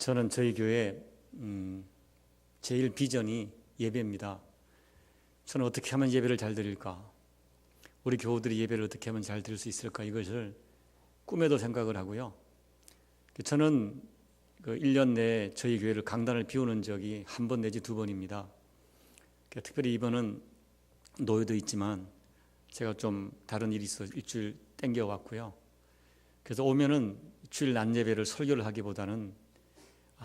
저는 저희 교회 제일 비전이 예배입니다. 저는 어떻게 하면 예배를 잘 드릴까? 우리 교우들이 예배를 어떻게 하면 잘 드릴 수 있을까? 이것을 꿈에도 생각을 하고요. 저는 1년 내에 저희 교회를 강단을 비우는 적이 한 번 내지 두 번입니다. 특별히 이번은 노예도 있지만 제가 좀 다른 일이 있어서 일주일 땡겨왔고요. 그래서 오면은 주일 낮 예배를 설교를 하기보다는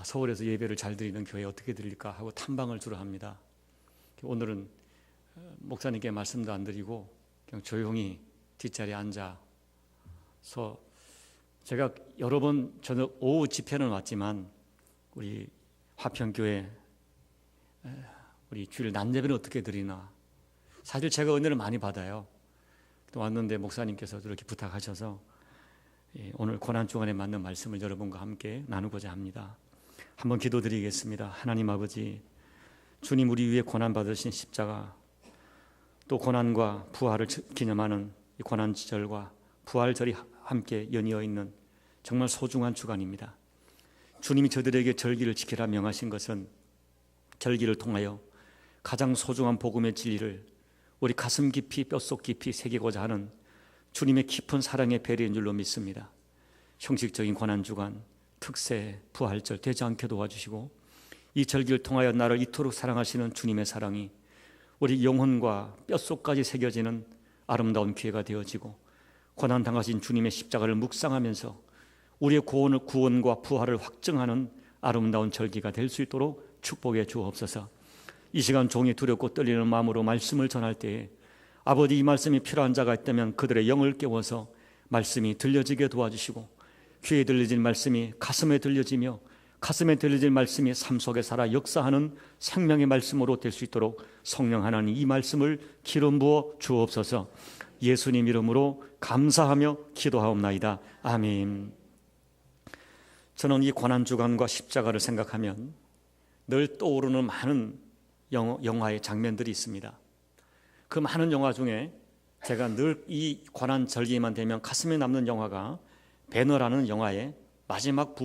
서울에서 예배를 잘 드리는 교회에 어떻게 드릴까 하고 탐방을 주로 합니다. 오늘은 목사님께 말씀도 안 드리고 그냥 조용히 뒷자리에 앉아서 제가 여러 번 저녁 오후 집회는 왔지만 우리 화평교회 우리 주일 낮 예배는 어떻게 드리나, 사실 제가 은혜를 많이 받아요. 왔는데 목사님께서 이렇게 부탁하셔서 오늘 고난주간에 맞는 말씀을 여러분과 함께 나누고자 합니다. 한번 기도드리겠습니다. 하나님 아버지, 주님 우리 위에 고난받으신 십자가, 또 고난과 부활을 기념하는 이 고난절과 부활절이 함께 연이어 있는 정말 소중한 주간입니다. 주님이 저들에게 절기를 지키라 명하신 것은 절기를 통하여 가장 소중한 복음의 진리를 우리 가슴 깊이 뼛속 깊이 새기고자 하는 주님의 깊은 사랑의 배려인 줄로 믿습니다. 형식적인 고난주간, 특세, 부활절 되지 않게 도와주시고 이 절기를 통하여 나를 이토록 사랑하시는 주님의 사랑이 우리 영혼과 뼛속까지 새겨지는 아름다운 기회가 되어지고 고난당하신 주님의 십자가를 묵상하면서 우리의 구원과 부활을 확증하는 아름다운 절기가 될 수 있도록 축복해 주옵소서. 이 시간 종이 두렵고 떨리는 마음으로 말씀을 전할 때에 아버지, 이 말씀이 필요한 자가 있다면 그들의 영을 깨워서 말씀이 들려지게 도와주시고 귀에 들려질 말씀이 가슴에 들려지며 가슴에 들려질 말씀이 삶 속에 살아 역사하는 생명의 말씀으로 될 수 있도록 성령 하나님 이 말씀을 기름 부어 주옵소서. 예수님 이름으로 감사하며 기도하옵나이다. 아멘. 저는 이 고난주간과 십자가를 생각하면 늘 떠오르는 많은 영화의 장면들이 있습니다. 그 많은 영화 중에 제가 늘 이 고난절기만 되면 가슴에 남는 영화가 배너라는 영화의 마지막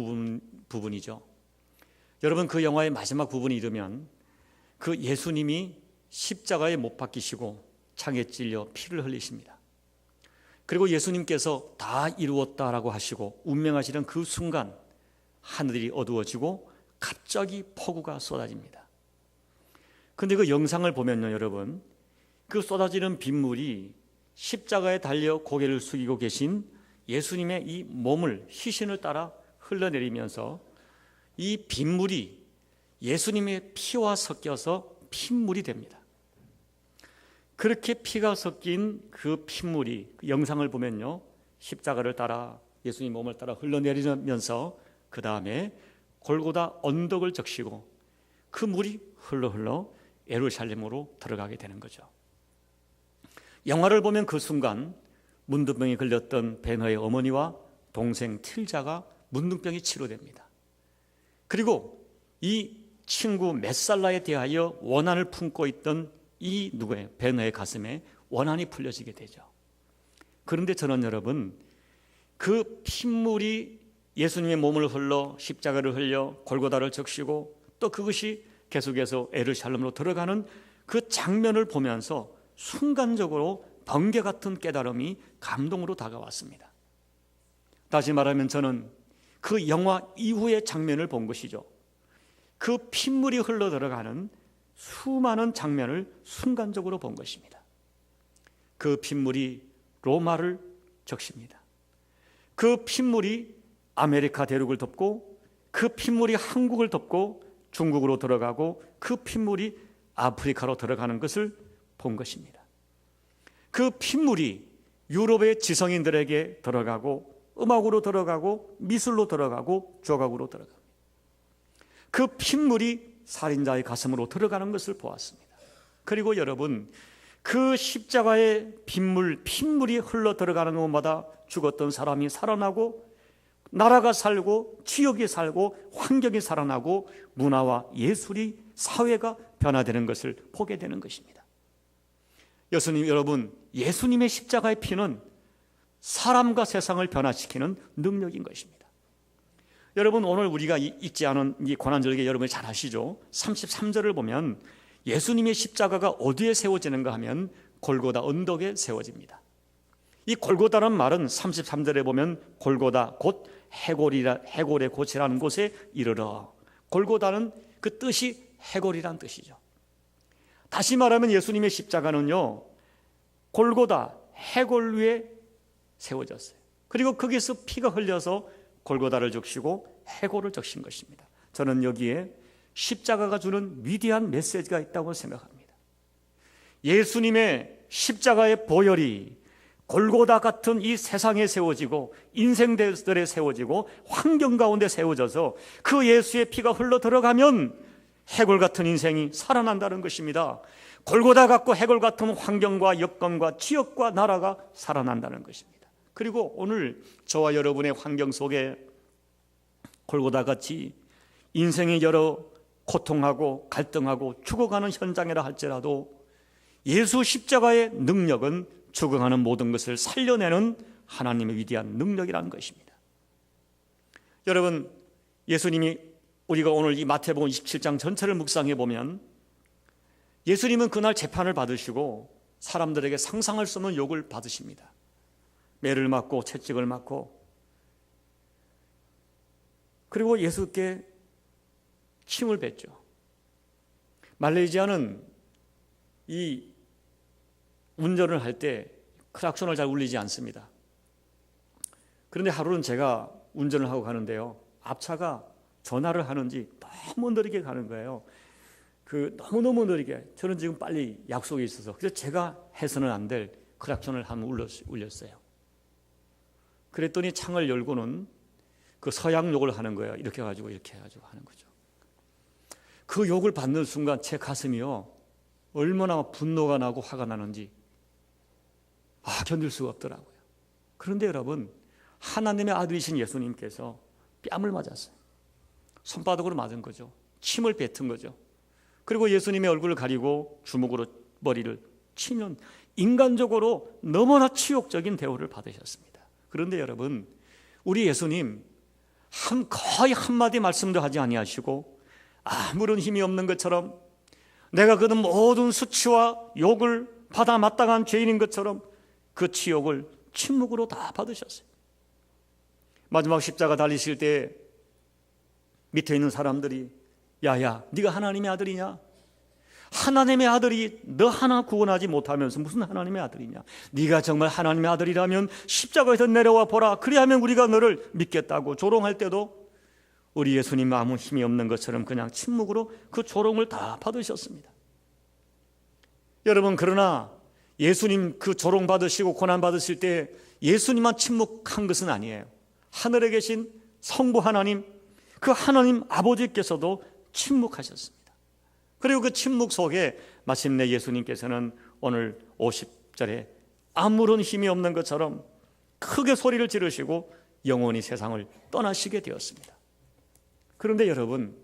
부분이죠. 여러분, 그 영화의 마지막 부분이 이르면 그 예수님이 십자가에 못 박히시고 창에 찔려 피를 흘리십니다. 그리고 예수님께서 다 이루었다라고 하시고 운명하시는 그 순간 하늘이 어두워지고 갑자기 폭우가 쏟아집니다. 그런데 그 영상을 보면요, 여러분, 그 쏟아지는 빗물이 십자가에 달려 고개를 숙이고 계신 예수님의 이 몸을, 시신을 따라 흘러내리면서 이 빗물이 예수님의 피와 섞여서 핏물이 됩니다. 그렇게 피가 섞인 그 핏물이, 그 영상을 보면요, 십자가를 따라 예수님 몸을 따라 흘러내리면서 그 다음에 골고다 언덕을 적시고 그 물이 흘러 예루살렘으로 들어가게 되는 거죠. 영화를 보면 그 순간 문둥병이 걸렸던 베너의 어머니와 동생 틸자가 문둥병이 치료됩니다. 그리고 이 친구 메살라에 대하여 원한을 품고 있던 이 누구의 베너의 가슴에 원한이 풀려지게 되죠. 그런데 저는 여러분, 그 핏물이 예수님의 몸을 흘러 십자가를 흘려 골고다를 적시고 또 그것이 계속해서 예루살렘으로 들어가는 그 장면을 보면서 순간적으로 번개 같은 깨달음이 감동으로 다가왔습니다. 다시 말하면 저는 그 영화 이후의 장면을 본 것이죠. 그 핏물이 흘러 들어가는 수많은 장면을 순간적으로 본 것입니다. 그 핏물이 로마를 적십니다. 그 핏물이 아메리카 대륙을 덮고 그 핏물이 한국을 덮고 중국으로 들어가고 그 핏물이 아프리카로 들어가는 것을 본 것입니다. 그 핏물이 유럽의 지성인들에게 들어가고 음악으로 들어가고 미술로 들어가고 조각으로 들어갑니다. 그 핏물이 살인자의 가슴으로 들어가는 것을 보았습니다. 그리고 여러분, 그 십자가의 핏물이 흘러 들어가는 곳마다 죽었던 사람이 살아나고 나라가 살고 지역이 살고 환경이 살아나고 문화와 예술이 사회가 변화되는 것을 보게 되는 것입니다. 여러분, 예수님의 십자가의 피는 사람과 세상을 변화시키는 능력인 것입니다. 여러분, 오늘 우리가 읽지 않은 이 고난절기 여러분이 잘 아시죠? 33절을 보면 예수님의 십자가가 어디에 세워지는가 하면 골고다 언덕에 세워집니다. 이 골고다라는 말은 33절에 보면 골고다 곧 해골의 곳이라는 곳에 이르러, 골고다는 그 뜻이 해골이란 뜻이죠. 다시 말하면 예수님의 십자가는요, 골고다 해골 위에 세워졌어요. 그리고 거기서 피가 흘려서 골고다를 적시고 해골을 적신 것입니다. 저는 여기에 십자가가 주는 위대한 메시지가 있다고 생각합니다. 예수님의 십자가의 보혈이 골고다 같은 이 세상에 세워지고 인생들에 세워지고 환경 가운데 세워져서 그 예수의 피가 흘러 들어가면 해골 같은 인생이 살아난다는 것입니다. 골고다 같고 해골 같은 환경과 여건과 지역과 나라가 살아난다는 것입니다. 그리고 오늘 저와 여러분의 환경 속에 골고다 같이 인생의 여러 고통하고 갈등하고 죽어가는 현장이라 할지라도 예수 십자가의 능력은 죽어가는 모든 것을 살려내는 하나님의 위대한 능력이라는 것입니다. 여러분, 예수님이 우리가 오늘 이 마태복음 27장 전체를 묵상해 보면 예수님은 그날 재판을 받으시고 사람들에게 상상할 수 없는 욕을 받으십니다. 매를 맞고 채찍을 맞고, 그리고 예수께 침을 뱉죠. 말레이시아는 이 운전을 할 때 크락션을 잘 울리지 않습니다. 그런데 하루는 제가 운전을 하고 가는데요, 앞차가 전화를 하는지 너무 느리게 가는 거예요. 너무너무 느리게. 저는 지금 빨리 약속이 있어서, 그래서 제가 해서는 안 될 크락션을 한번 울렸어요. 그랬더니 창을 열고는 그 서양 욕을 하는 거예요. 이렇게 해가지고 하는 거죠. 그 욕을 받는 순간 제 가슴이요, 얼마나 분노가 나고 화가 나는지 견딜 수가 없더라고요. 그런데 여러분, 하나님의 아들이신 예수님께서 뺨을 맞았어요. 손바닥으로 맞은 거죠. 침을 뱉은 거죠. 그리고 예수님의 얼굴을 가리고 주먹으로 머리를 치면 인간적으로 너무나 치욕적인 대우를 받으셨습니다. 그런데 여러분, 우리 예수님 거의 한마디 말씀도 하지 아니하시고 아무런 힘이 없는 것처럼, 내가 그는 모든 수치와 욕을 받아 마땅한 죄인인 것처럼 그 치욕을 침묵으로 다 받으셨어요. 마지막 십자가 달리실 때 밑에 있는 사람들이, 야야, 네가 하나님의 아들이냐? 하나님의 아들이 너 하나 구원하지 못하면서 무슨 하나님의 아들이냐? 네가 정말 하나님의 아들이라면 십자가에서 내려와 보라. 그리하면 우리가 너를 믿겠다고 조롱할 때도 우리 예수님 아무 힘이 없는 것처럼 그냥 침묵으로 그 조롱을 다 받으셨습니다. 여러분, 그러나 예수님 그 조롱 받으시고 고난 받으실 때 예수님만 침묵한 것은 아니에요. 하늘에 계신 성부 하나님, 그 하나님 아버지께서도 침묵하셨습니다. 그리고 그 침묵 속에 마침내 예수님께서는 오늘 50절에 아무런 힘이 없는 것처럼 크게 소리를 지르시고 영원히 세상을 떠나시게 되었습니다. 그런데 여러분,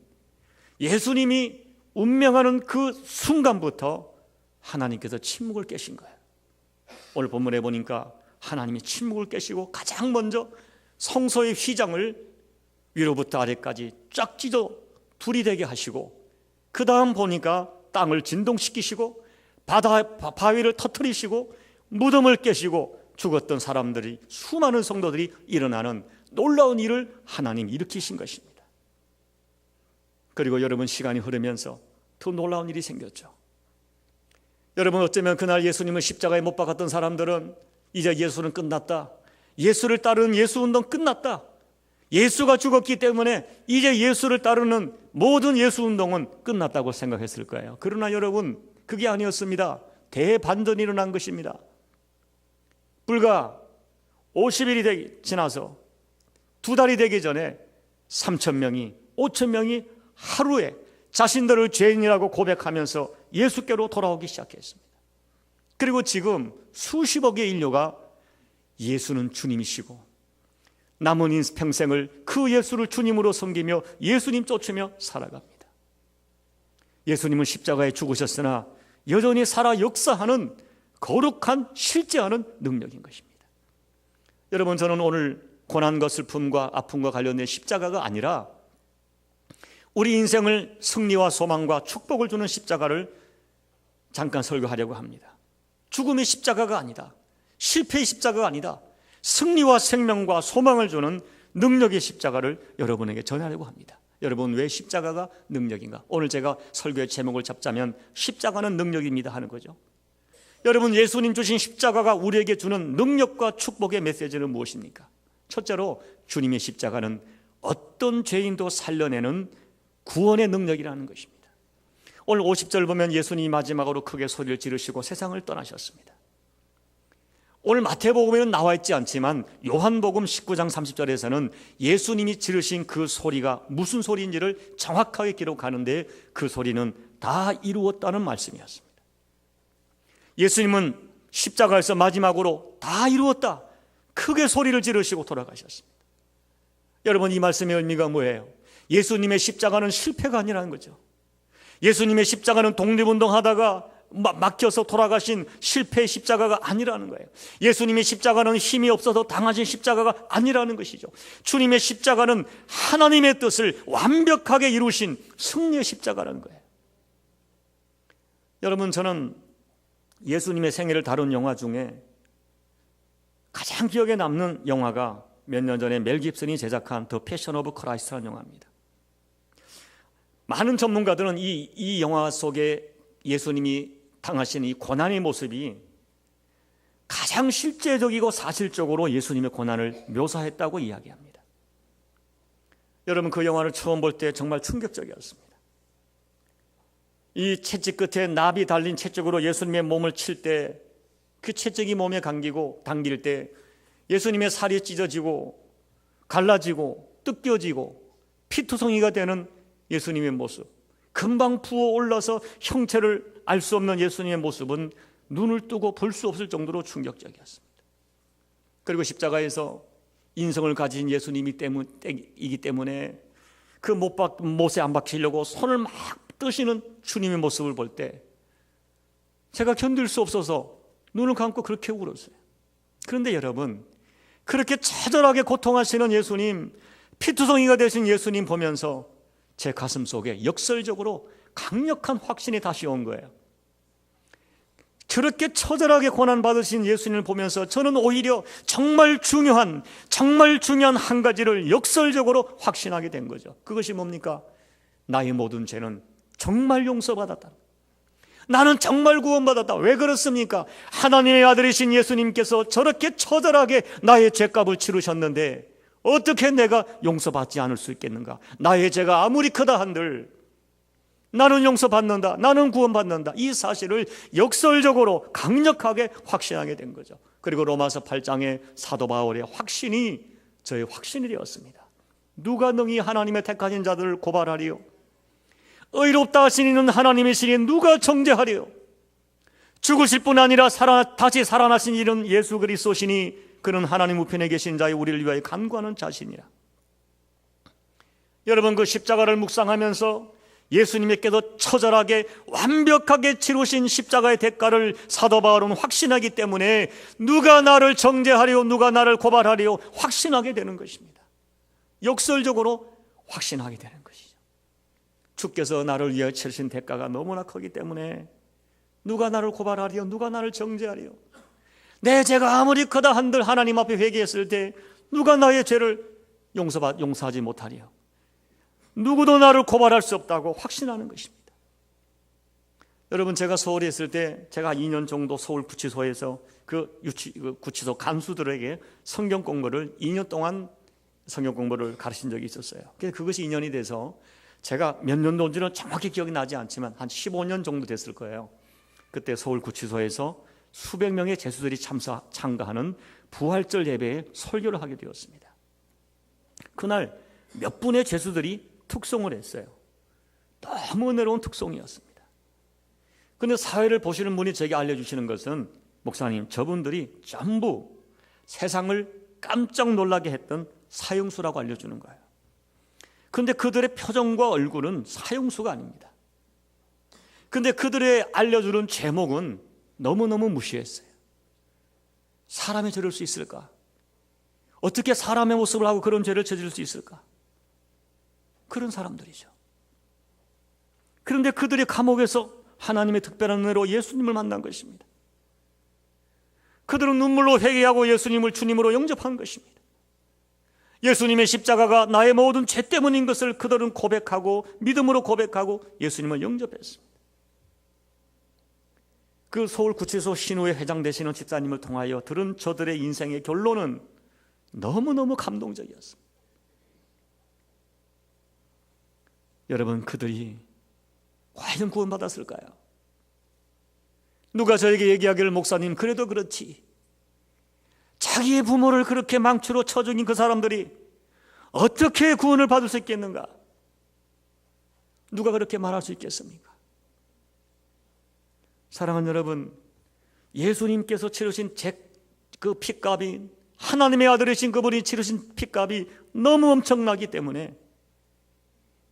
예수님이 운명하는 그 순간부터 하나님께서 침묵을 깨신 거예요. 오늘 본문에 보니까 하나님이 침묵을 깨시고 가장 먼저 성소의 휘장을 위로부터 아래까지 쫙 찢어 둘이 되게 하시고, 그 다음 보니까 땅을 진동시키시고 바위를 터뜨리시고 무덤을 깨시고 죽었던 사람들이, 수많은 성도들이 일어나는 놀라운 일을 하나님 일으키신 것입니다. 그리고 여러분, 시간이 흐르면서 더 놀라운 일이 생겼죠. 여러분, 어쩌면 그날 예수님을 십자가에 못 박았던 사람들은 이제 예수는 끝났다, 예수를 따르는 예수운동 끝났다, 예수가 죽었기 때문에 이제 예수를 따르는 모든 예수운동은 끝났다고 생각했을 거예요. 그러나 여러분, 그게 아니었습니다. 대반전이 일어난 것입니다. 불과 50일이 지나서 2달이 되기 전에 3,000명이 5,000명이 하루에 자신들을 죄인이라고 고백하면서 예수께로 돌아오기 시작했습니다. 그리고 지금 수십억의 인류가 예수는 주님이시고 남은 평생을 그 예수를 주님으로 섬기며 예수님 쫓으며 살아갑니다. 예수님은 십자가에 죽으셨으나 여전히 살아 역사하는 거룩한 실제하는 능력인 것입니다. 여러분, 저는 오늘 고난과 슬픔과 아픔과 관련된 십자가가 아니라 우리 인생을 승리와 소망과 축복을 주는 십자가를 잠깐 설교하려고 합니다. 죽음의 십자가가 아니다. 실패의 십자가가 아니다. 승리와 생명과 소망을 주는 능력의 십자가를 여러분에게 전하려고 합니다. 여러분, 왜 십자가가 능력인가? 오늘 제가 설교의 제목을 잡자면 십자가는 능력입니다 하는 거죠. 여러분, 예수님 주신 십자가가 우리에게 주는 능력과 축복의 메시지는 무엇입니까? 첫째로 주님의 십자가는 어떤 죄인도 살려내는 구원의 능력이라는 것입니다. 오늘 50절 보면 예수님이 마지막으로 크게 소리를 지르시고 세상을 떠나셨습니다. 오늘 마태복음에는 나와 있지 않지만 요한복음 19장 30절에서는 예수님이 지르신 그 소리가 무슨 소리인지를 정확하게 기록하는데 그 소리는 다 이루었다는 말씀이었습니다. 예수님은 십자가에서 마지막으로 다 이루었다, 크게 소리를 지르시고 돌아가셨습니다. 여러분, 이 말씀의 의미가 뭐예요? 예수님의 십자가는 실패가 아니라는 거죠. 예수님의 십자가는 독립운동하다가 막혀서 돌아가신 실패의 십자가가 아니라는 거예요. 예수님의 십자가는 힘이 없어서 당하신 십자가가 아니라는 것이죠. 주님의 십자가는 하나님의 뜻을 완벽하게 이루신 승리의 십자가라는 거예요. 여러분, 저는 예수님의 생애를 다룬 영화 중에 가장 기억에 남는 영화가 몇 년 전에 멜 깁슨이 제작한 더 패션 오브 크라이스트라는 영화입니다. 많은 전문가들은 이 영화 속에 예수님이 당하신 이 고난의 모습이 가장 실제적이고 사실적으로 예수님의 고난을 묘사했다고 이야기합니다. 여러분, 그 영화를 처음 볼 때 정말 충격적이었습니다. 이 채찍 끝에 납이 달린 채찍으로 예수님의 몸을 칠 때 그 채찍이 몸에 당길 때 예수님의 살이 찢어지고 갈라지고 뜯겨지고 피투성이가 되는 예수님의 모습, 금방 부어올라서 형체를 알 수 없는 예수님의 모습은 눈을 뜨고 볼 수 없을 정도로 충격적이었습니다. 그리고 십자가에서 인성을 가진 예수님이기 때문에 그 못에 안 박히려고 손을 막 뜨시는 주님의 모습을 볼 때 제가 견딜 수 없어서 눈을 감고 그렇게 울었어요. 그런데 여러분, 그렇게 처절하게 고통하시는 예수님, 피투성이가 되신 예수님 보면서 제 가슴 속에 역설적으로 강력한 확신이 다시 온 거예요. 저렇게 처절하게 고난받으신 예수님을 보면서 저는 오히려 정말 중요한 한 가지를 역설적으로 확신하게 된 거죠. 그것이 뭡니까? 나의 모든 죄는 정말 용서받았다. 나는 정말 구원받았다. 왜 그렇습니까? 하나님의 아들이신 예수님께서 저렇게 처절하게 나의 죄값을 치르셨는데 어떻게 내가 용서받지 않을 수 있겠는가? 나의 죄가 아무리 크다 한들 나는 용서받는다, 나는 구원받는다, 이 사실을 역설적으로 강력하게 확신하게 된 거죠. 그리고 로마서 8장의 사도 바울의 확신이 저의 확신이 되었습니다. 누가 능히 하나님의 택하신 자들을 고발하리요? 의롭다 하신 이는 하나님이시니 누가 정죄하리요? 죽으실 뿐 아니라 다시 살아나신 이는 예수 그리스도시니 그는 하나님 우편에 계신 자의 우리를 위하여 간구하는 자신이라. 여러분, 그 십자가를 묵상하면서 예수님께서 처절하게 완벽하게 치르신 십자가의 대가를 사도 바울은 확신하기 때문에 누가 나를 정죄하리요, 누가 나를 고발하리요 확신하게 되는 것입니다. 역설적으로 확신하게 되는 것이죠. 주께서 나를 위하여 치르신 대가가 너무나 크기 때문에 누가 나를 고발하리요, 누가 나를 정죄하리요. 내 죄가 아무리 크다 한들 하나님 앞에 회개했을 때 누가 나의 죄를 용서하지 못하리요? 누구도 나를 고발할 수 없다고 확신하는 것입니다. 여러분, 제가 서울에 있을 때 제가 2년 정도 서울 구치소에서 구치소 간수들에게 성경 공부를 2년 동안 성경 공부를 가르친 적이 있었어요. 그것이 2년이 돼서 제가 몇 년도인지는 정확히 기억이 나지 않지만 한 15년 정도 됐을 거예요. 그때 서울 구치소에서 수백 명의 죄수들이 참가하는 부활절 예배에 설교를 하게 되었습니다. 그날 몇 분의 죄수들이 특송을 했어요. 너무 은혜로운 특송이었습니다. 그런데 사회를 보시는 분이 제게 알려주시는 것은, 목사님, 저분들이 전부 세상을 깜짝 놀라게 했던 사형수라고 알려주는 거예요. 그런데 그들의 표정과 얼굴은 사형수가 아닙니다. 그런데 그들의 알려주는 제목은 너무너무 무시했어요. 사람이 저럴 수 있을까? 어떻게 사람의 모습을 하고 그런 죄를 저지를 수 있을까? 그런 사람들이죠. 그런데 그들이 감옥에서 하나님의 특별한 은혜로 예수님을 만난 것입니다. 그들은 눈물로 회개하고 예수님을 주님으로 영접한 것입니다. 예수님의 십자가가 나의 모든 죄 때문인 것을 그들은 고백하고 믿음으로 고백하고 예수님을 영접했습니다. 그 서울구치소 신우회 회장 되시는 집사님을 통하여 들은 저들의 인생의 결론은 너무너무 감동적이었습니다. 여러분, 그들이 과연 구원받았을까요? 누가 저에게 얘기하기를, 목사님, 그래도 그렇지, 자기의 부모를 그렇게 망치로 쳐 죽인 그 사람들이 어떻게 구원을 받을 수 있겠는가? 누가 그렇게 말할 수 있겠습니까? 사랑하는 여러분, 예수님께서 치르신 그 핏값이, 하나님의 아들이신 그분이 치르신 핏값이 너무 엄청나기 때문에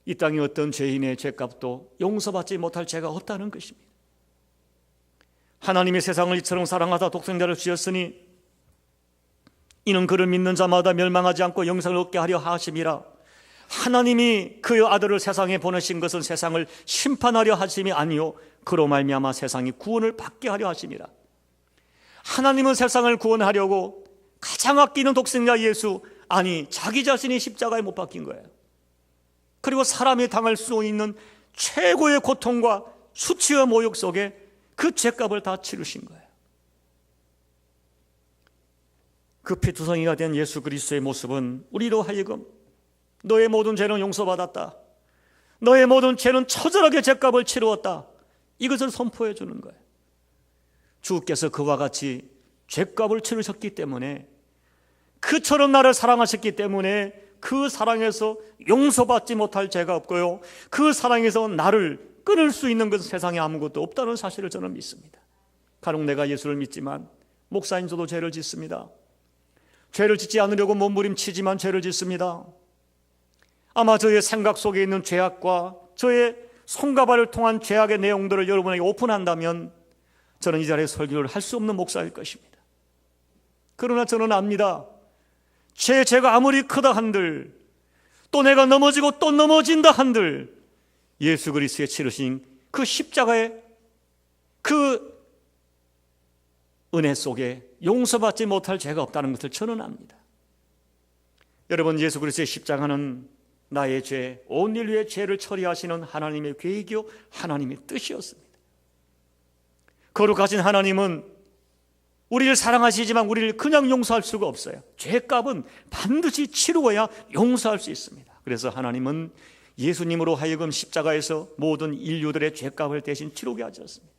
이 땅에 어떤 죄인의 죄값도 용서받지 못할 죄가 없다는 것입니다. 하나님이 세상을 이처럼 사랑하사 독생자를 주셨으니 이는 그를 믿는 자마다 멸망하지 않고 영생을 얻게 하려 하심이라. 하나님이 그 아들을 세상에 보내신 것은 세상을 심판하려 하심이 아니요 그로 말미암아 세상이 구원을 받게 하려 하심이라. 하나님은 세상을 구원하려고 가장 아끼는 독생자 예수, 아니 자기 자신이 십자가에 못 박힌 거예요. 그리고 사람이 당할 수 있는 최고의 고통과 수치와 모욕 속에 그 죄값을 다 치르신 거예요. 그 피투성이가 된 예수 그리스도의 모습은 우리로 하여금 너의 모든 죄는 용서받았다, 너의 모든 죄는 처절하게 죄값을 치루었다, 이것을 선포해 주는 거예요. 주께서 그와 같이 죄값을 치르셨기 때문에, 그처럼 나를 사랑하셨기 때문에 그 사랑에서 용서받지 못할 죄가 없고요, 그 사랑에서 나를 끊을 수 있는 것은 세상에 아무것도 없다는 사실을 저는 믿습니다. 간혹 내가 예수를 믿지만 목사인 저도 죄를 짓습니다. 죄를 짓지 않으려고 몸부림치지만 죄를 짓습니다. 아마 저의 생각 속에 있는 죄악과 저의 손과 발을 통한 죄악의 내용들을 여러분에게 오픈한다면 저는 이 자리에 설교를 할 수 없는 목사일 것입니다. 그러나 저는 압니다. 죄가 아무리 크다 한들, 또 내가 넘어지고 또 넘어진다 한들, 예수 그리스도의 치르신 그 십자가의 그 은혜 속에 용서받지 못할 죄가 없다는 것을 저는 압니다. 여러분, 예수 그리스도의 십자가는 나의 죄, 온 인류의 죄를 처리하시는 하나님의 계획이요 하나님의 뜻이었습니다. 거룩하신 하나님은 우리를 사랑하시지만 우리를 그냥 용서할 수가 없어요. 죄값은 반드시 치루어야 용서할 수 있습니다. 그래서 하나님은 예수님으로 하여금 십자가에서 모든 인류들의 죄값을 대신 치르게 하셨습니다.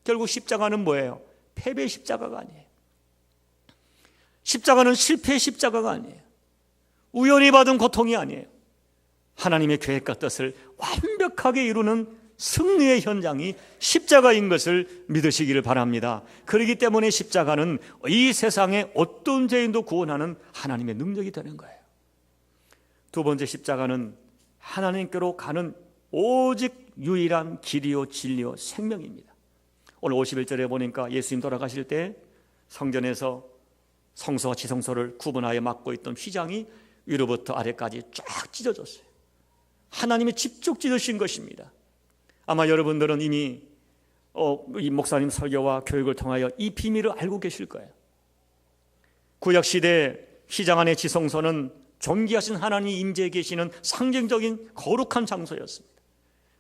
결국 십자가는 뭐예요? 패배의 십자가가 아니에요. 십자가는 실패의 십자가가 아니에요. 우연히 받은 고통이 아니에요. 하나님의 계획과 뜻을 완벽하게 이루는 승리의 현장이 십자가인 것을 믿으시기를 바랍니다. 그렇기 때문에 십자가는 이 세상의 어떤 죄인도 구원하는 하나님의 능력이 되는 거예요. 두 번째, 십자가는 하나님께로 가는 오직 유일한 길이요 진리요 생명입니다. 오늘 51절에 보니까 예수님 돌아가실 때 성전에서 성소와 지성소를 구분하여 막고 있던 휘장이 위로부터 아래까지 쫙 찢어졌어요. 하나님이 직접 찢으신 것입니다. 아마 여러분들은 이미 이 목사님 설교와 교육을 통하여 이 비밀을 알고 계실 거예요. 구약시대 휘장 안의 지성소는 존귀하신 하나님이 임재해 계시는 상징적인 거룩한 장소였습니다.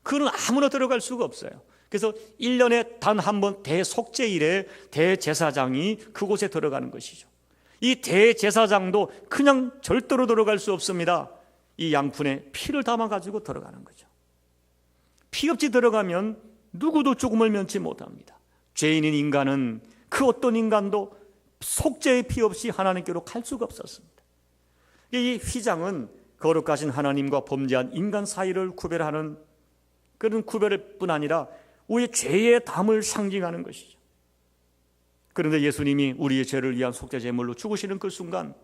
그는 아무나 들어갈 수가 없어요. 그래서 1년에 단 한 번 대속죄일에 대제사장이 그곳에 들어가는 것이죠. 이 대제사장도 그냥 절대로 들어갈 수 없습니다. 이 양푼에 피를 담아가지고 들어가는 거죠. 피 없이 들어가면 누구도 죽음을 면치 못합니다. 죄인인 인간은 그 어떤 인간도 속죄의 피 없이 하나님께로 갈 수가 없었습니다. 이 휘장은 거룩하신 하나님과 범죄한 인간 사이를 구별하는 그런 구별일 뿐 아니라 우리의 죄의 담을 상징하는 것이죠. 그런데 예수님이 우리의 죄를 위한 속죄 제물로 죽으시는 그 순간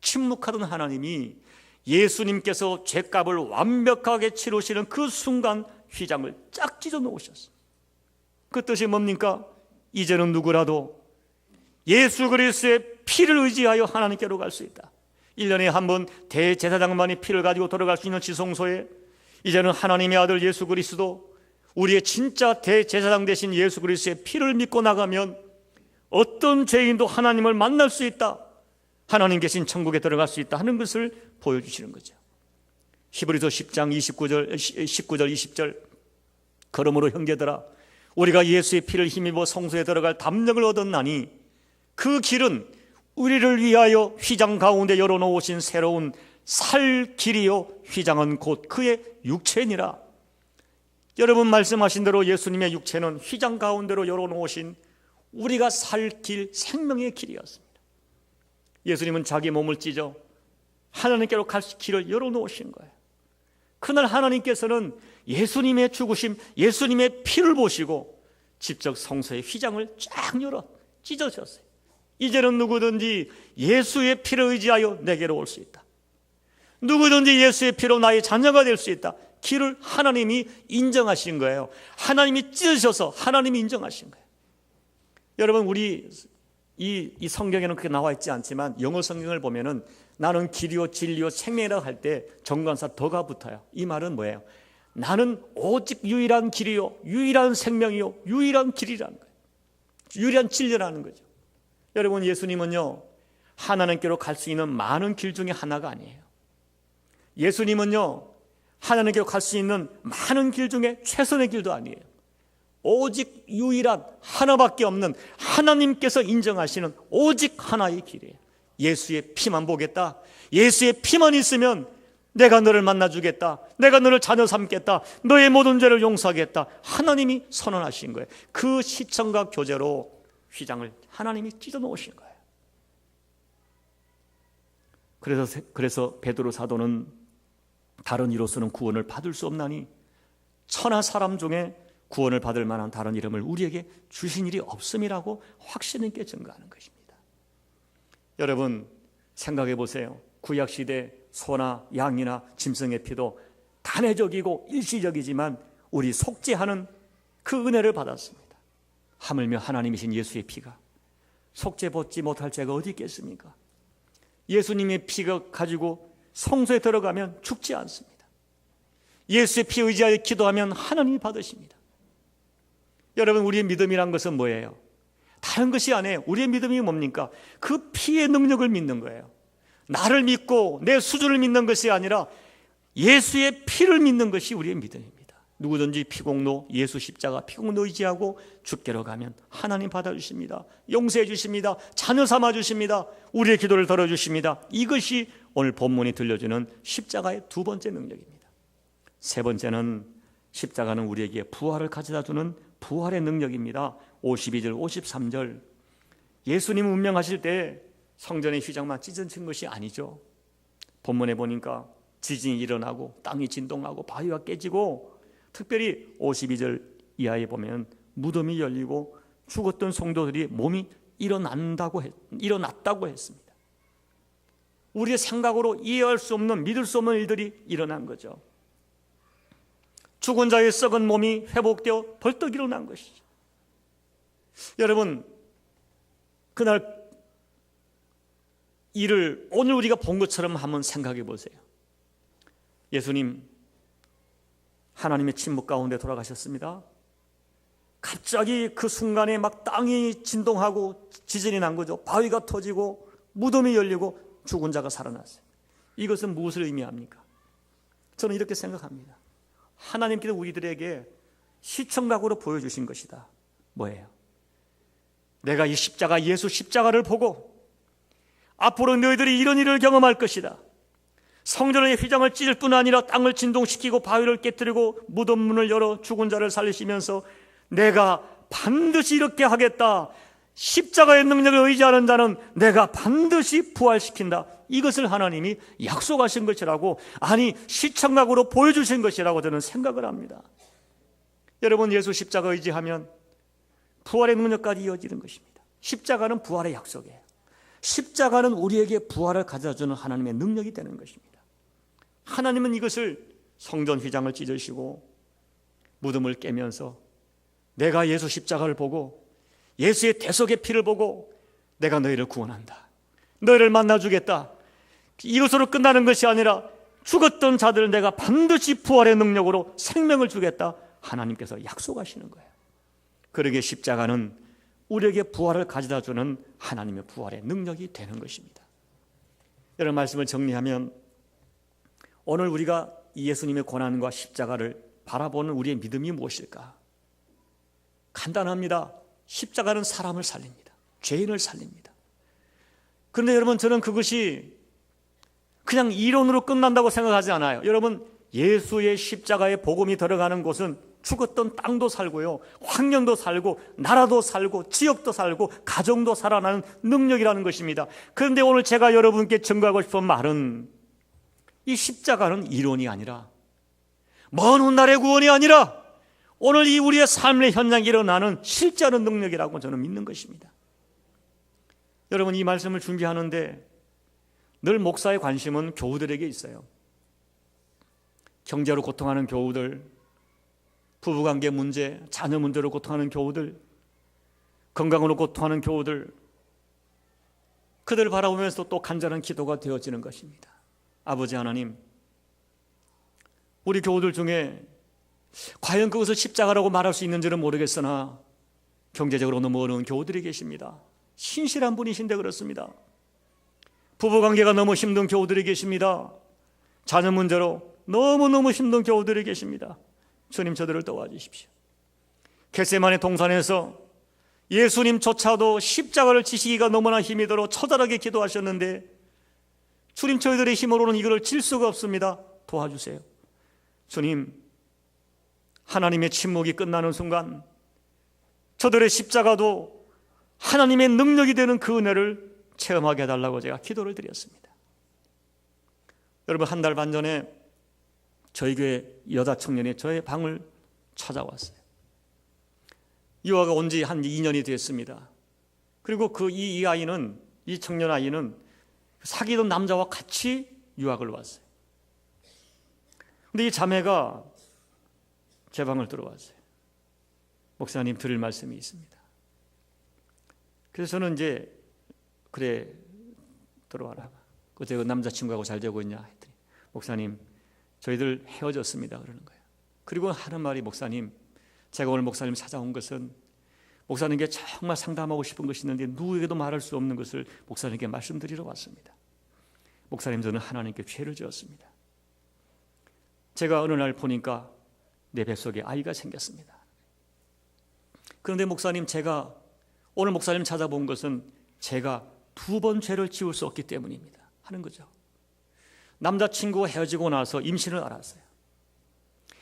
침묵하던 하나님이 예수님께서 죄값을 완벽하게 치르시는 그 순간 휘장을 쫙 찢어 놓으셨어요. 그 뜻이 뭡니까? 이제는 누구라도 예수 그리스도의 피를 의지하여 하나님께로 갈 수 있다. 1년에 한 번 대제사장만이 피를 가지고 들어갈 수 있는 지성소에 이제는 하나님의 아들 예수 그리스도, 우리의 진짜 대제사장 되신 예수 그리스도의 피를 믿고 나가면 어떤 죄인도 하나님을 만날 수 있다, 하나님 계신 천국에 들어갈 수 있다 하는 것을 보여주시는 거죠. 히브리서 10장 19절 20절, 그러므로 형제들아 우리가 예수의 피를 힘입어 성소에 들어갈 담력을 얻었나니 그 길은 우리를 위하여 휘장 가운데 열어놓으신 새로운 살 길이요 휘장은 곧 그의 육체니라. 여러분 말씀하신 대로 예수님의 육체는 휘장 가운데로 열어놓으신 우리가 살 길, 생명의 길이었습니다. 예수님은 자기 몸을 찢어 하나님께로 갈 길을 열어놓으신 거예요. 그날 하나님께서는 예수님의 죽으심, 예수님의 피를 보시고 직접 성소의 휘장을 쫙 열어 찢어졌어요. 이제는 누구든지 예수의 피를 의지하여 내게로 올 수 있다. 누구든지 예수의 피로 나의 자녀가 될 수 있다. 길을 하나님이 인정하신 거예요. 하나님이 찢으셔서 하나님이 인정하신 거예요. 여러분, 우리 이 성경에는 그렇게 나와 있지 않지만 영어 성경을 보면은 나는 길이요 진리요 생명이라고 할 때 정관사 더가 붙어요. 이 말은 뭐예요? 나는 오직 유일한 길이요 유일한 생명이요 유일한 길이라는 거예요. 유일한 진리라는 거죠. 여러분, 예수님은요 하나님께로 갈 수 있는 많은 길 중에 하나가 아니에요. 예수님은요 하나님께로 갈 수 있는 많은 길 중에 최선의 길도 아니에요. 오직 유일한 하나밖에 없는 하나님께서 인정하시는 오직 하나의 길이에요. 예수의 피만 보겠다, 예수의 피만 있으면 내가 너를 만나주겠다, 내가 너를 자녀 삼겠다, 너의 모든 죄를 용서하겠다, 하나님이 선언하신 거예요. 그 시청과 교제로 휘장을 하나님이 찢어 놓으신 거예요. 그래서 베드로 사도는 다른 이로서는 구원을 받을 수 없나니 천하 사람 중에 구원을 받을 만한 다른 이름을 우리에게 주신 일이 없음이라고 확신 있게 증거하는 것입니다. 여러분 생각해 보세요. 구약시대 소나 양이나 짐승의 피도 단회적이고 일시적이지만 우리 속죄하는 그 은혜를 받았습니다. 하물며 하나님이신 예수의 피가 속죄받지 못할 죄가 어디 있겠습니까? 예수님의 피가 가지고 성소에 들어가면 죽지 않습니다. 예수의 피 의지하여 기도하면 하나님이 받으십니다. 여러분, 우리의 믿음이란 것은 뭐예요? 다른 것이 아니에요. 우리의 믿음이 뭡니까? 그 피의 능력을 믿는 거예요. 나를 믿고 내 수준을 믿는 것이 아니라 예수의 피를 믿는 것이 우리의 믿음입니다. 누구든지 피공로, 예수 십자가 피공로 의지하고 주께로 가면 하나님 받아주십니다. 용서해 주십니다. 자녀 삼아 주십니다. 우리의 기도를 들어주십니다. 이것이 오늘 본문이 들려주는 십자가의 두 번째 능력입니다. 세 번째는 십자가는 우리에게 부활을 가져다 주는 부활의 능력입니다. 52절 53절, 예수님 운명하실 때 성전의 휘장만 찢어진 것이 아니죠. 본문에 보니까 지진이 일어나고 땅이 진동하고 바위가 깨지고, 특별히 52절 이하에 보면 무덤이 열리고 죽었던 성도들이 몸이 일어났다고 했습니다. 우리의 생각으로 이해할 수 없는, 믿을 수 없는 일들이 일어난 거죠. 죽은 자의 썩은 몸이 회복되어 벌떡 일어난 것이죠. 여러분, 그날 일을 오늘 우리가 본 것처럼 한번 생각해 보세요. 예수님 하나님의 침묵 가운데 돌아가셨습니다. 갑자기 그 순간에 막 땅이 진동하고 지진이 난 거죠. 바위가 터지고 무덤이 열리고 죽은 자가 살아났어요. 이것은 무엇을 의미합니까? 저는 이렇게 생각합니다. 하나님께서 우리들에게 시청각으로 보여주신 것이다. 뭐예요? 내가 이 십자가, 예수 십자가를 보고 앞으로 너희들이 이런 일을 경험할 것이다. 성전의 휘장을 찢을 뿐 아니라 땅을 진동시키고 바위를 깨뜨리고 무덤 문을 열어 죽은 자를 살리시면서 내가 반드시 이렇게 하겠다. 십자가의 능력을 의지하는 자는 내가 반드시 부활시킨다. 이것을 하나님이 약속하신 것이라고, 아니 시청각으로 보여주신 것이라고 저는 생각을 합니다. 여러분, 예수 십자가 의지하면 부활의 능력까지 이어지는 것입니다. 십자가는 부활의 약속이에요. 십자가는 우리에게 부활을 가져다주는 하나님의 능력이 되는 것입니다. 하나님은 이것을 성전 휘장을 찢으시고 무덤을 깨면서 내가 예수 십자가를 보고 예수의 대속의 피를 보고 내가 너희를 구원한다. 너희를 만나주겠다. 이것으로 끝나는 것이 아니라 죽었던 자들을 내가 반드시 부활의 능력으로 생명을 주겠다. 하나님께서 약속하시는 거예요. 그러기에 십자가는 우리에게 부활을 가져다 주는 하나님의 부활의 능력이 되는 것입니다. 이런 말씀을 정리하면 오늘 우리가 예수님의 고난과 십자가를 바라보는 우리의 믿음이 무엇일까? 간단합니다. 십자가는 사람을 살립니다. 죄인을 살립니다. 그런데 여러분, 저는 그것이 그냥 이론으로 끝난다고 생각하지 않아요. 여러분, 예수의 십자가의 복음이 들어가는 곳은 죽었던 땅도 살고요, 환경도 살고, 나라도 살고, 지역도 살고, 가정도 살아나는 능력이라는 것입니다. 그런데 오늘 제가 여러분께 증거하고 싶은 말은 이 십자가는 이론이 아니라, 먼 훗날의 구원이 아니라 오늘 이 우리의 삶의 현장에 일어나는 실제하는 능력이라고 저는 믿는 것입니다. 여러분, 이 말씀을 준비하는데 늘 목사의 관심은 교우들에게 있어요. 경제로 고통하는 교우들, 부부관계 문제, 자녀 문제로 고통하는 교우들, 건강으로 고통하는 교우들, 그들을 바라보면서 또 간절한 기도가 되어지는 것입니다. 아버지 하나님, 우리 교우들 중에 과연 그것을 십자가라고 말할 수 있는지는 모르겠으나 경제적으로 너무 어려운 교우들이 계십니다. 신실한 분이신데 그렇습니다. 부부관계가 너무 힘든 교우들이 계십니다. 자녀 문제로 너무너무 힘든 교우들이 계십니다. 주님, 저들을 도와주십시오. 겟세마네 동산에서 예수님조차도 십자가를 지시기가 너무나 힘이 들어 처절하게 기도하셨는데 주님, 저희들의 힘으로는 이거를 질 수가 없습니다. 도와주세요. 주님, 하나님의 침묵이 끝나는 순간 저들의 십자가도 하나님의 능력이 되는 그 은혜를 체험하게 해달라고 제가 기도를 드렸습니다. 여러분, 한 달 반 전에 저희 교회 여자 청년이 저의 방을 찾아왔어요. 유아가 온 지 한 2년이 됐습니다. 그리고 이 아이는, 이 청년 아이는 사귀던 남자와 같이 유학을 왔어요. 근데 이 자매가 제 방을 들어왔어요. 목사님, 드릴 말씀이 있습니다. 그래서 저는 이제, 그래, 들어와라. 그때 그 남자친구하고 잘 되고 있냐 했더니, 목사님, 저희들 헤어졌습니다. 그러는 거예요. 그리고 하는 말이, 목사님, 제가 오늘 목사님 찾아온 것은 목사님께 정말 상담하고 싶은 것이 있는데 누구에게도 말할 수 없는 것을 목사님께 말씀드리러 왔습니다. 목사님, 저는 하나님께 죄를 지었습니다. 제가 어느 날 보니까 내 뱃속에 아이가 생겼습니다. 그런데 목사님, 제가 오늘 목사님 찾아본 것은 제가 2번 죄를 지을 수 없기 때문입니다. 하는 거죠. 남자친구와 헤어지고 나서 임신을 알았어요.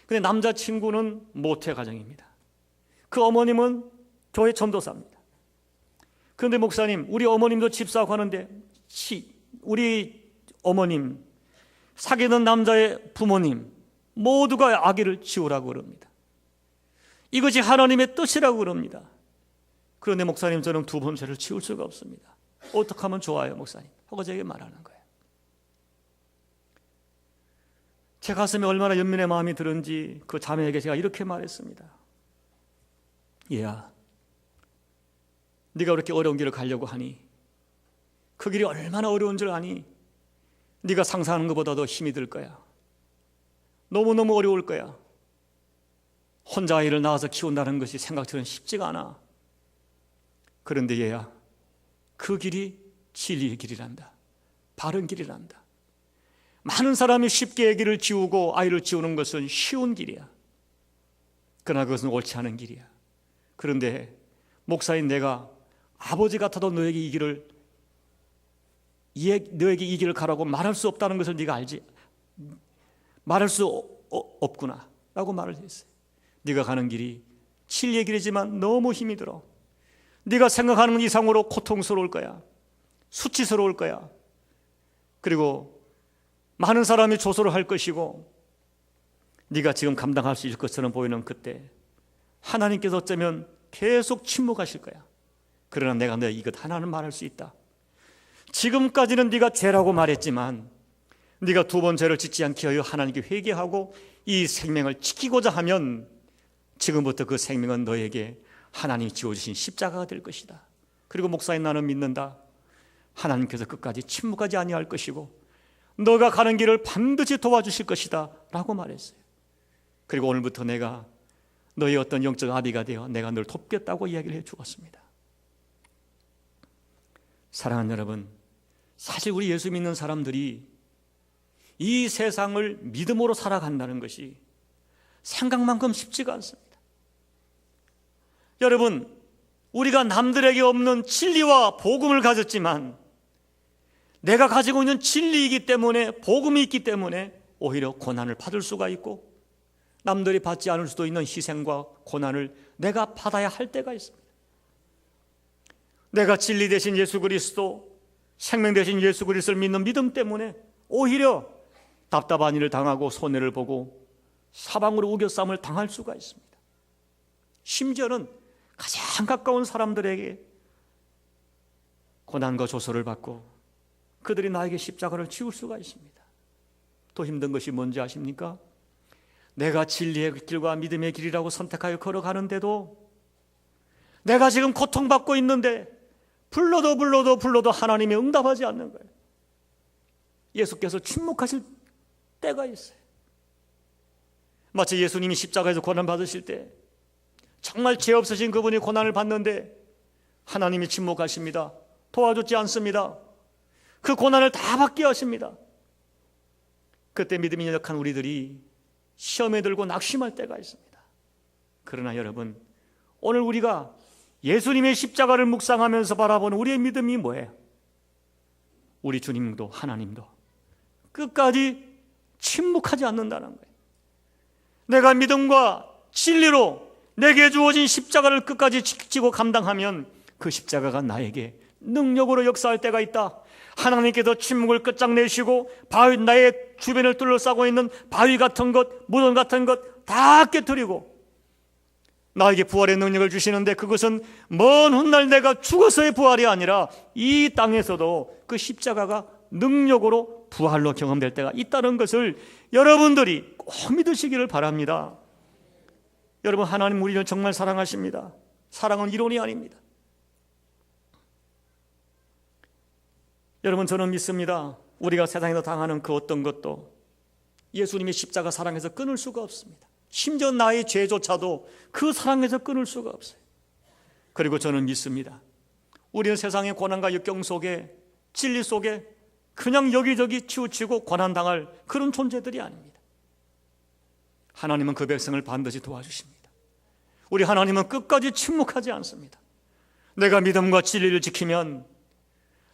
근데 남자친구는 모태 가정입니다. 그 어머님은 교회 전도사입니다. 그런데 목사님, 우리 어머님도 집사하고 하는데 우리 어머님, 사귀는 남자의 부모님 모두가 아기를 지우라고 그럽니다. 이것이 하나님의 뜻이라고 그럽니다. 그런데 목사님, 저는 2번 죄를 지울 수가 없습니다. 어떻게 하면 좋아요, 목사님? 하고 제게 말하는 거예요. 제 가슴에 얼마나 연민의 마음이 들은지 그 자매에게 제가 이렇게 말했습니다. 얘야, 네가 그렇게 어려운 길을 가려고 하니 그 길이 얼마나 어려운 줄 아니? 네가 상상하는 것보다도 힘이 들 거야. 너무너무 어려울 거야. 혼자 아이를 낳아서 키운다는 것이 생각처럼 쉽지가 않아. 그런데 얘야, 그 길이 진리의 길이란다. 바른 길이란다. 많은 사람이 쉽게 아기를 지우고 아이를 지우는 것은 쉬운 길이야. 그러나 그것은 옳지 않은 길이야. 그런데 목사인 내가 아버지 같아도 너에게 이 길을 가라고 말할 수 없다는 것을 네가 알지? 말할 수 없구나 라고 말을 했어요. 네가 가는 길이 진리의 길이지만 너무 힘이 들어. 네가 생각하는 이상으로 고통스러울 거야. 수치스러울 거야. 그리고 많은 사람이 조소를 할 것이고 네가 지금 감당할 수 있을 것처럼 보이는 그때 하나님께서 어쩌면 계속 침묵하실 거야. 그러나 내가 너 이것 하나는 말할 수 있다. 지금까지는 네가 죄라고 말했지만 네가 2번 죄를 짓지 않게 하여 하나님께 회개하고 이 생명을 지키고자 하면 지금부터 그 생명은 너에게 하나님이 지어주신 십자가가 될 것이다. 그리고 목사님, 나는 믿는다. 하나님께서 끝까지 침묵하지 아니할 것이고 너가 가는 길을 반드시 도와주실 것이다 라고 말했어요. 그리고 오늘부터 내가 너의 어떤 영적 아비가 되어 내가 널 돕겠다고 이야기를 해 주었습니다. 사랑하는 여러분, 사실 우리 예수 믿는 사람들이 이 세상을 믿음으로 살아간다는 것이 생각만큼 쉽지가 않습니다. 여러분, 우리가 남들에게 없는 진리와 복음을 가졌지만 내가 가지고 있는 진리이기 때문에, 복음이 있기 때문에 오히려 고난을 받을 수가 있고 남들이 받지 않을 수도 있는 희생과 고난을 내가 받아야 할 때가 있습니다. 내가 진리 되신 예수 그리스도, 생명 되신 예수 그리스도를 믿는 믿음 때문에 오히려 답답한 일을 당하고 손해를 보고 사방으로 우겨쌈을 당할 수가 있습니다. 심지어는 가장 가까운 사람들에게 고난과 조소를 받고 그들이 나에게 십자가를 지울 수가 있습니다. 더 힘든 것이 뭔지 아십니까? 내가 진리의 길과 믿음의 길이라고 선택하여 걸어가는데도 내가 지금 고통받고 있는데 불러도 하나님이 응답하지 않는 거예요. 예수께서 침묵하실 때가 있어요. 마치 예수님이 십자가에서 고난 받으실 때 정말 죄 없으신 그분이 고난을 받는데 하나님이 침묵하십니다. 도와주지 않습니다. 그 고난을 다 받게 하십니다. 그때 믿음이 연약한 우리들이 시험에 들고 낙심할 때가 있습니다. 그러나 여러분, 오늘 우리가 예수님의 십자가를 묵상하면서 바라보는 우리의 믿음이 뭐예요? 우리 주님도 하나님도 끝까지 침묵하지 않는다는 거예요. 내가 믿음과 진리로 내게 주어진 십자가를 끝까지 지키고 감당하면 그 십자가가 나에게 능력으로 역사할 때가 있다. 하나님께서 침묵을 끝장내시고 나의 주변을 둘러싸고 있는 바위 같은 것, 무덤 같은 것 다 깨뜨리고 나에게 부활의 능력을 주시는데 그것은 먼 훗날 내가 죽어서의 부활이 아니라 이 땅에서도 그 십자가가 능력으로 부활로 경험될 때가 있다는 것을 여러분들이 꼭 믿으시기를 바랍니다. 여러분, 하나님 우리를 정말 사랑하십니다. 사랑은 이론이 아닙니다. 여러분, 저는 믿습니다. 우리가 세상에서 당하는 그 어떤 것도 예수님의 십자가 사랑에서 끊을 수가 없습니다. 심지어 나의 죄조차도 그 사랑에서 끊을 수가 없어요. 그리고 저는 믿습니다. 우리는 세상의 고난과 역경 속에, 진리 속에 그냥 여기저기 치우치고 고난당할 그런 존재들이 아닙니다. 하나님은 그 백성을 반드시 도와주십니다. 우리 하나님은 끝까지 침묵하지 않습니다. 내가 믿음과 진리를 지키면,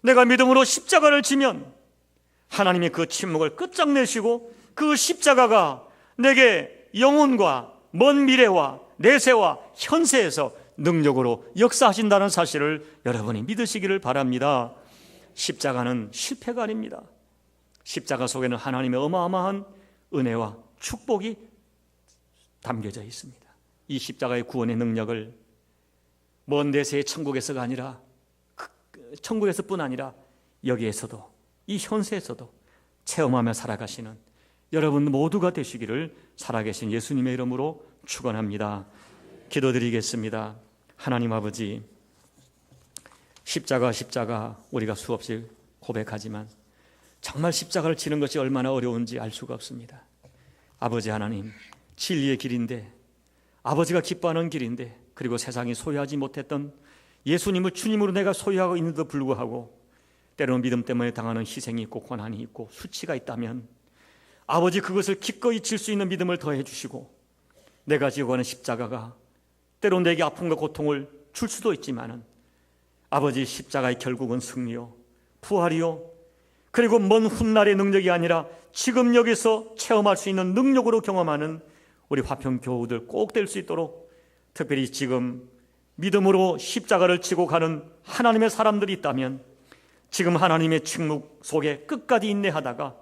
내가 믿음으로 십자가를 지면 하나님이 그 침묵을 끝장내시고 그 십자가가 내게 영혼과 먼 미래와 내세와 현세에서 능력으로 역사하신다는 사실을 여러분이 믿으시기를 바랍니다. 십자가는 실패가 아닙니다. 십자가 속에는 하나님의 어마어마한 은혜와 축복이 담겨져 있습니다. 이 십자가의 구원의 능력을 먼 내세의 천국에서가 아니라 천국에서뿐 아니라 여기에서도, 이 현세에서도 체험하며 살아가시는 여러분 모두가 되시기를 살아계신 예수님의 이름으로 축원합니다. 기도드리겠습니다. 하나님 아버지, 십자가 우리가 수없이 고백하지만 정말 십자가를 치는 것이 얼마나 어려운지 알 수가 없습니다. 아버지 하나님, 진리의 길인데, 아버지가 기뻐하는 길인데, 그리고 세상이 소유하지 못했던 예수님을 주님으로 내가 소유하고 있는데도 불구하고 때로는 믿음 때문에 당하는 희생이 있고 고난이 있고 수치가 있다면 아버지, 그것을 기꺼이 질 수 있는 믿음을 더해 주시고 내가 지고 가는 십자가가 때로는 내게 아픔과 고통을 줄 수도 있지만은 아버지, 십자가의 결국은 승리요, 부활이요, 그리고 먼 훗날의 능력이 아니라 지금 여기서 체험할 수 있는 능력으로 경험하는 우리 화평교우들 꼭 될 수 있도록, 특별히 지금 믿음으로 십자가를 지고 가는 하나님의 사람들이 있다면 지금 하나님의 침묵 속에 끝까지 인내하다가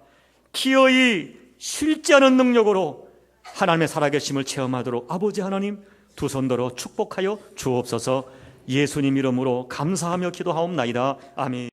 기어이 실지 않은 능력으로 하나님의 살아계심을 체험하도록 아버지 하나님 두 손 들어 축복하여 주옵소서. 예수님 이름으로 감사하며 기도하옵나이다. 아멘.